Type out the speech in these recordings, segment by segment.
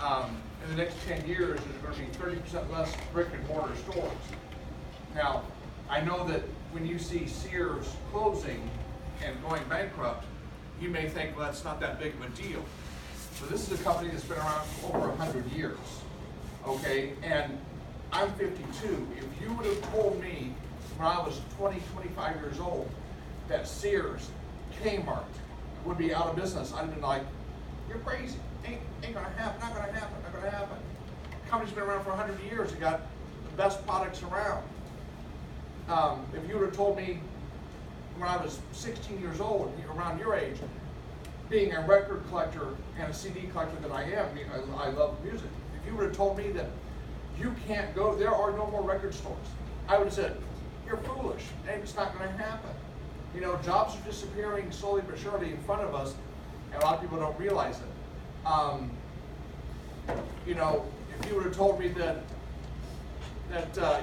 in the next 10 years, there's going to be 30% less brick and mortar stores. Now, I know that when you see Sears closing and going bankrupt, you may think, well, that's not that big of a deal. But this is a company that's been around for over 100 years, okay? And I'm 52. If you would have told me when I was 20, 25 years old that Sears, Kmart would be out of business, I'd have been like, you're crazy. Ain't gonna happen, not gonna happen, not gonna happen. The company's been around for 100 years. It got the best products around. If you would have told me when I was 16 years old, around your age, being a record collector and a CD collector that I am, I love music. If you would have told me that you can't go, there are no more record stores, I would have said, you're foolish, and it's not gonna happen. You know, jobs are disappearing slowly but surely in front of us, and a lot of people don't realize it. You know, if you would have told me that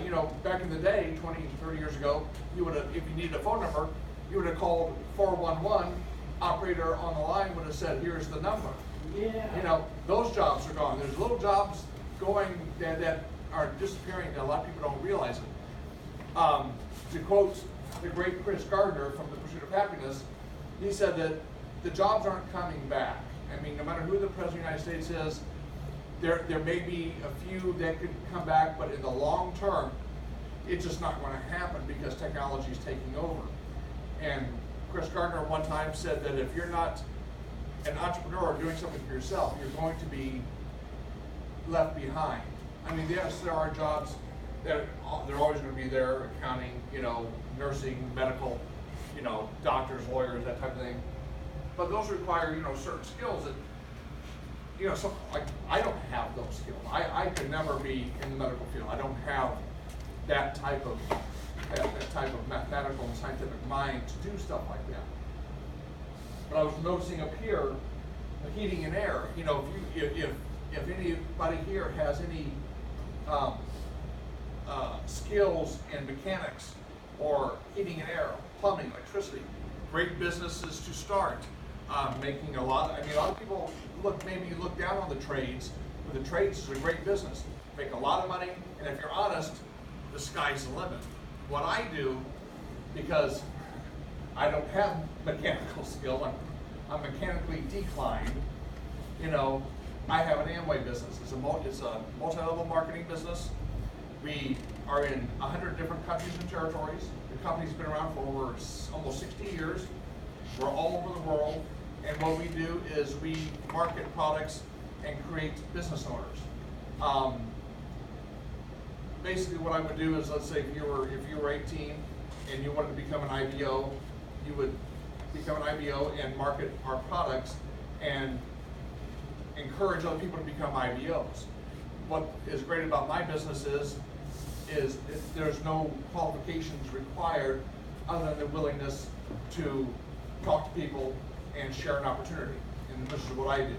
you know, back in the day, 20, 30 years ago, you would have, if you needed a phone number, you would have called 411, operator on the line would have said, here's the number. Yeah. You know, those jobs are gone. There's little jobs going that are disappearing that a lot of people don't realize it. To quote the great Chris Gardner from The Pursuit of Happiness, he said that the jobs aren't coming back. I mean, no matter who the President of the United States is, there may be a few that could come back, but in the long term, it's just not going to happen because technology is taking over. And Chris Gardner one time said that if you're not an entrepreneur doing something for yourself, you're going to be left behind. I mean, yes, there are jobs that they're always going to be there, accounting, you know, nursing, medical, you know, doctors, lawyers, that type of thing. But those require, you know, certain skills that, you know, like I don't have those skills. I could never be in the medical field. I don't have that type of mathematical and scientific mind to do stuff like that. But I was noticing up here, the heating and air. You know, if anybody here has any skills in mechanics or heating and air, plumbing, electricity, great businesses to start. Making a lot. I mean, a lot of people maybe look down on the trades, but the trades is a great business. Make a lot of money, and if you're honest, the sky's the limit. What I do, because I don't have mechanical skill, I'm mechanically declined. You know, I have an Amway business. It's a multi-level marketing business. We are in 100 different countries and territories. The company's been around for over almost 60 years. We're all over the world, and what we do is we market products and create business owners. Basically, what I would do is, let's say if you were 18 and you wanted to become an IBO, you would become an IBO and market our products and encourage other people to become IBOs. What is great about my business is there's no qualifications required other than the willingness to talk to people and share an opportunity, and this is what I do.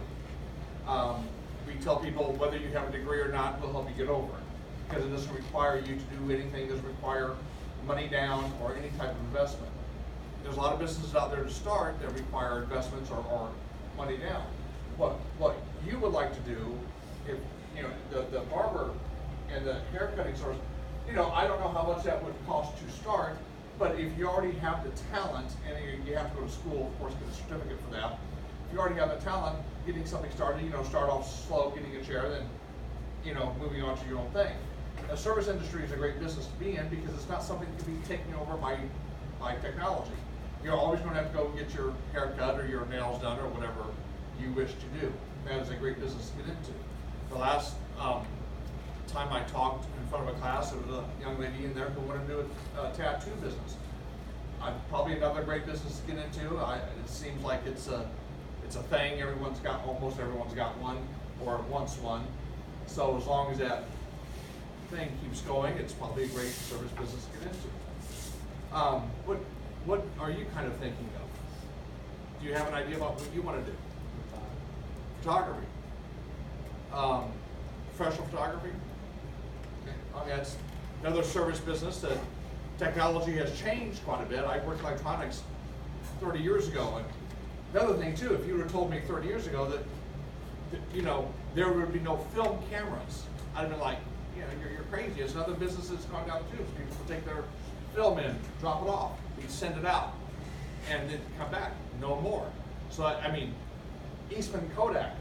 We tell people whether you have a degree or not, we'll help you get over it, because it doesn't require you to do anything. It doesn't require money down or any type of investment. There's a lot of businesses out there to start that require investments or money down. What you would like to do, if you know the barber and the haircutting stores, you know, I don't know how much that would cost to start. But if you already have the talent, and you have to go to school, of course, get a certificate for that. If you already have the talent, getting something started, you know, start off slow, getting a chair, then, you know, moving on to your own thing. The service industry is a great business to be in because it's not something that can be taken over by technology. You're always going to have to go get your hair cut or your nails done or whatever you wish to do. That is a great business to get into. The last time I talked in front of a class, there was a young lady in there who wanted to do a tattoo business. Probably another great business to get into. It seems like it's a thing. Almost everyone's got one or wants one. So as long as that thing keeps going, it's probably a great service business to get into. What are you kind of thinking of? Do you have an idea about what you want to do? Photography. Professional photography. I mean, that's another service business that technology has changed quite a bit. I worked in electronics 30 years ago. And another thing too, if you would have told me 30 years ago that you know, there would be no film cameras. I'd have been like, you know, you're crazy. There's other businesses gone down the tubes. People will take their film in, drop it off, we send it out, and then come back, no more. So I mean, Eastman Kodak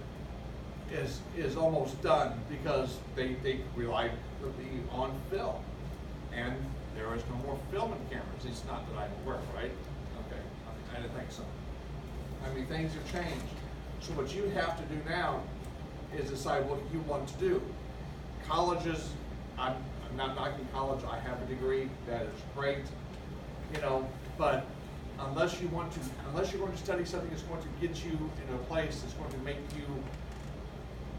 is almost done because they relied on film, and there is no more film in cameras. It's not that I'm aware, right? Okay, I didn't think so. I mean, things have changed. So what you have to do now is decide what you want to do. Colleges, I'm not knocking college. I have a degree, that is great, you know, but unless you're going to study something that's going to get you in a place that's going to make you,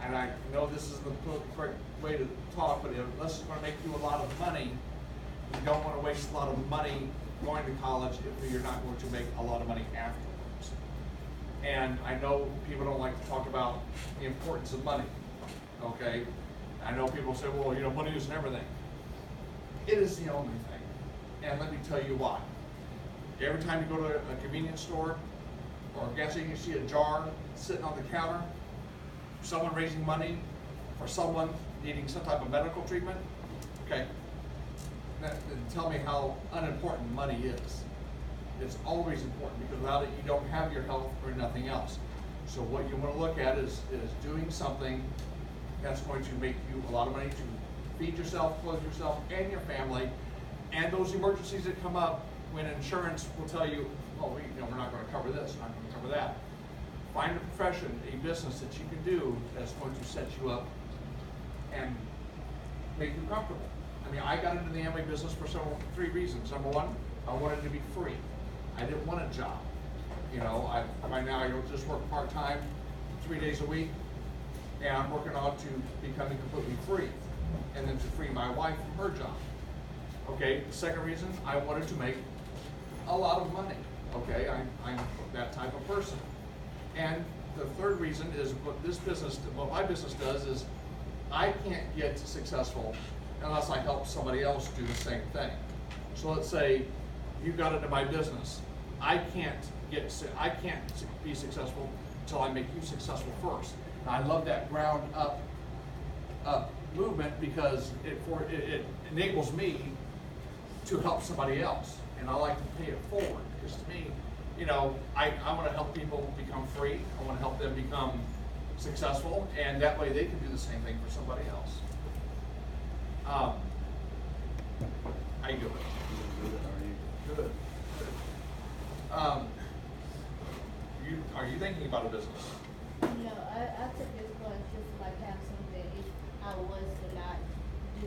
and I know this is the correct way to talk, but unless it's going to make you a lot of money, you don't want to waste a lot of money going to college if you're not going to make a lot of money afterwards. And I know people don't like to talk about the importance of money, okay? I know people say, well, you know, money isn't everything. It is the only thing, and let me tell you why. Every time you go to a convenience store or a gas station, you see a jar sitting on the counter, someone raising money for someone needing some type of medical treatment. Okay, then tell me how unimportant money is. It's always important, because without it, you don't have your health or nothing else. So what you want to look at is doing something that's going to make you a lot of money to feed yourself, clothe yourself, and your family, and those emergencies that come up when insurance will tell you, oh, we're not going to cover this, we're not going to cover that. Find a profession, a business that you can do that's going to set you up and make you comfortable. I mean, I got into the Amway business for three reasons. Number one, I wanted to be free. I didn't want a job. You know, right now I don't just work part-time, 3 days a week, and I'm working on to becoming completely free, and then to free my wife from her job. Okay, the second reason, I wanted to make a lot of money. Okay, I'm that type of person. And the third reason is what my business does is I can't get successful unless I help somebody else do the same thing. So let's say you got into my business. I can't be successful until I make you successful first. And I love that ground up movement, because it enables me to help somebody else, and I like to pay it forward, because to me, you know, I want to help people become free. I want to help them become successful, and that way they can do the same thing for somebody else. How you doing? Good. Are you thinking about a business? No, I took this class just to like have something if I was to not do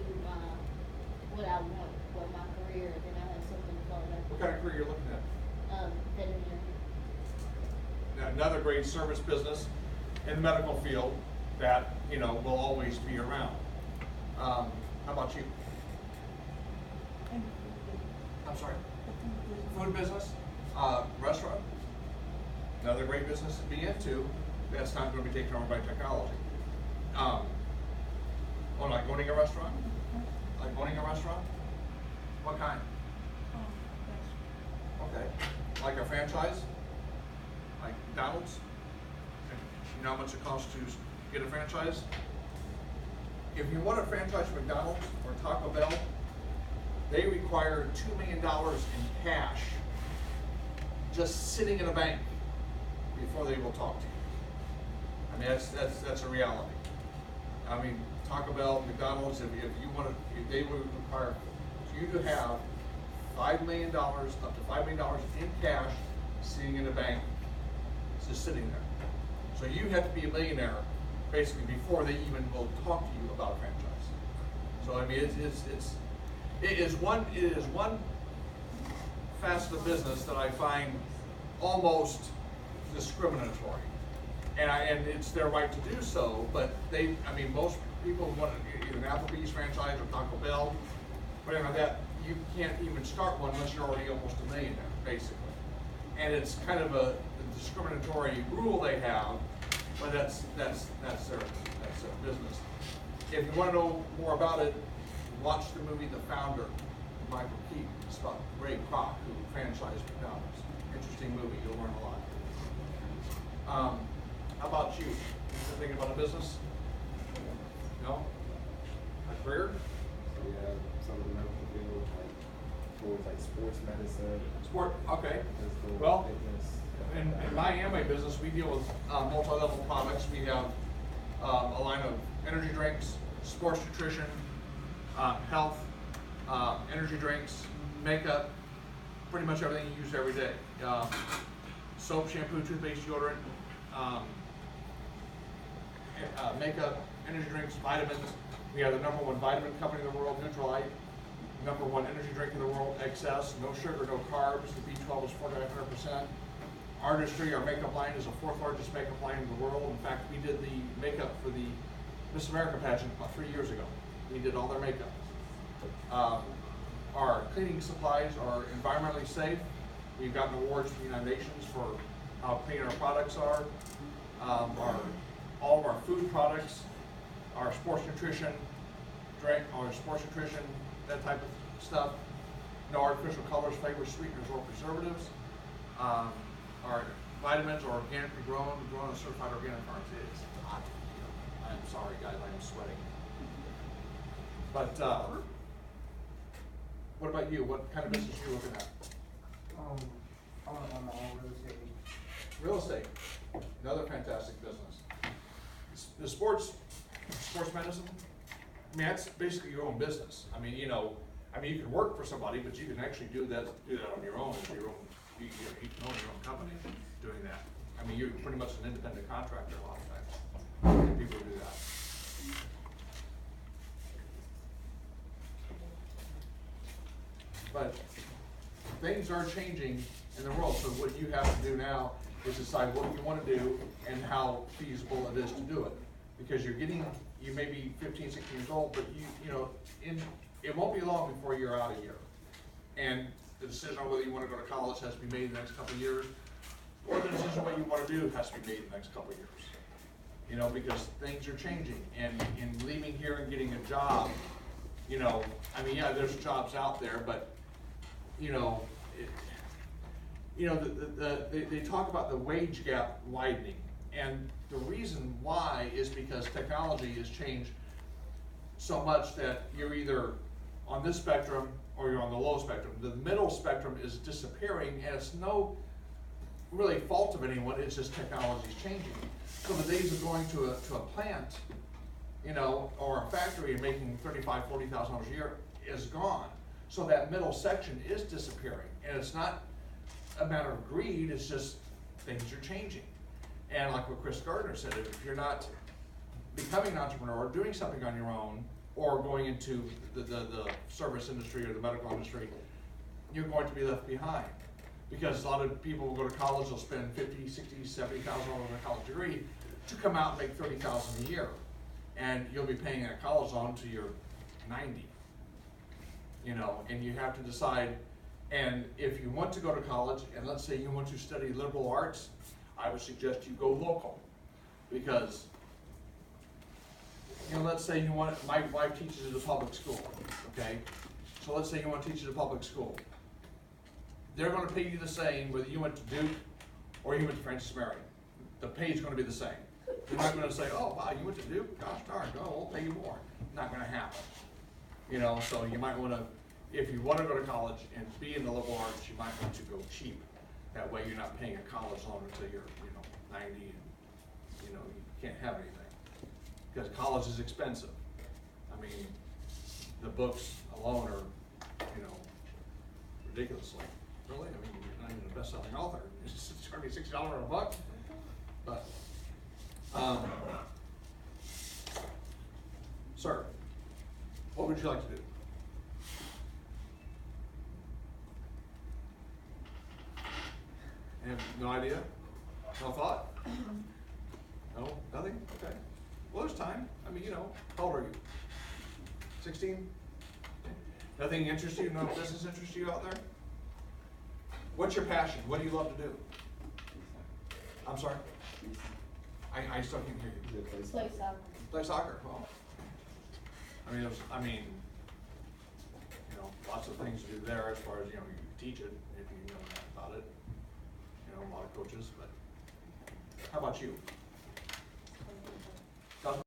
what I want for my career, then I have something to fall back. What kind of career you're looking at? Veterinary. Now, another great service business in the medical field that, you know, will always be around. How about you? I'm sorry? Food business? Restaurant? Another great business to be into that's not going to be taken over by technology. Like owning a restaurant? Like owning a restaurant? What kind? Okay. Like a franchise? Like McDonald's? You know how much it costs to get a franchise? If you want a franchise from McDonald's or Taco Bell, they require $2 million in cash just sitting in a bank before they will talk to you. I mean, that's a reality. I mean, Taco Bell, McDonald's, if you want to, they would require you to have $5 million, up to $5 million in cash sitting in a bank, just sitting there. So you have to be a millionaire basically before they even will talk to you about a franchise. So I mean, it is one facet of business that I find almost discriminatory, and it's their right to do so. But most people want either an Applebee's franchise or Taco Bell, whatever like that. You can't even start one unless you're already almost a millionaire, basically. And it's kind of a discriminatory rule they have, but that's their business. If you want to know more about it, watch the movie The Founder, Michael Keaton. It's about Ray Kroc, who franchised McDonald's. Interesting movie, you'll learn a lot. How about you? You thinking about a business? No? A career? So yeah, some of the medical field, like towards like sports medicine, Sport, okay. physical Well, fitness. in my Amway business, we deal with multi-level products. We have a line of energy drinks, sports nutrition, health, energy drinks, makeup, pretty much everything you use every day. Soap, shampoo, toothpaste, deodorant, makeup, energy drinks, vitamins. We are the #1 vitamin company in the world, Nutrilite. #1 energy drink in the world, Excess, no sugar, no carbs. The B12 is 400%. Artistry, our makeup line, is the 4th largest makeup line in the world. In fact, we did the makeup for the Miss America pageant about 3 years ago. We did all their makeup. Our cleaning supplies are environmentally safe. We've gotten awards from the United Nations for how clean our products are. All of our food products, our sports nutrition, that type of stuff. No artificial colors, flavors, sweeteners, or preservatives. Our vitamins are organically grown on certified organic farms. It's hot. I'm sorry, guys, I'm sweating. But what about you? What kind of business are you looking at? I want to own my own real estate. Real estate, another fantastic business. The sports medicine, I mean, that's basically your own business. I mean, you can work for somebody, but you can actually do that on your own, you can own your own company doing that. I mean, you're pretty much an independent contractor a lot of times. And people do that. But things are changing in the world, so what you have to do now is decide what you want to do and how feasible it is to do it. Because you may be 15, 16 years old, but it won't be long before you're out of here. And the decision on whether you want to go to college has to be made in the next couple of years, or the decision on what you want to do has to be made in the next couple of years. Because things are changing, and in leaving here and getting a job, there's jobs out there, but they talk about the wage gap widening, and the reason why is because technology has changed so much that you're either on this spectrum or you're on the low spectrum. The middle spectrum is disappearing, and it's no really fault of anyone, it's just technology's changing. So the days of going to a plant, or a factory and making $35,000, $40,000 a year is gone. So that middle section is disappearing, and it's not a matter of greed, it's just things are changing. And like what Chris Gardner said, if you're not becoming an entrepreneur or doing something on your own, or going into the service industry or the medical industry, you're going to be left behind. Because a lot of people will go to college, they'll spend $50,000, $60,000, $70,000 on a college degree to come out and make $30,000 a year. And you'll be paying that college loan till you're 90. And you have to decide, and if you want to go to college, and let's say you want to study liberal arts, I would suggest you go local. Because, let's say my wife teaches at a public school, okay? So let's say you want to teach at a public school. They're going to pay you the same whether you went to Duke or you went to Francis Marion. The pay is going to be the same. You're not going to say, oh, wow, you went to Duke? Gosh darn, we'll pay you more. Not going to happen. So you might want to, if you want to go to college and be in the liberal arts, you might want to go cheap. That way you're not paying a college loan until you're, 90 and, you can't have anything. Because college is expensive. I mean, the books alone are, ridiculously. Really? I mean, you're not even a best-selling author. It's charging $60 a book. But, sir, what would you like to do? You have no idea? No thought? No? Nothing? Okay. Well, there's time. I mean, how old are you? 16? Nothing interests you? No business interests you out there? What's your passion? What do you love to do? I'm sorry? I still can't hear you. Play soccer. Play soccer? Well, lots of things to do there as far as, you teach it, if you know about it. A lot of coaches, but how about you?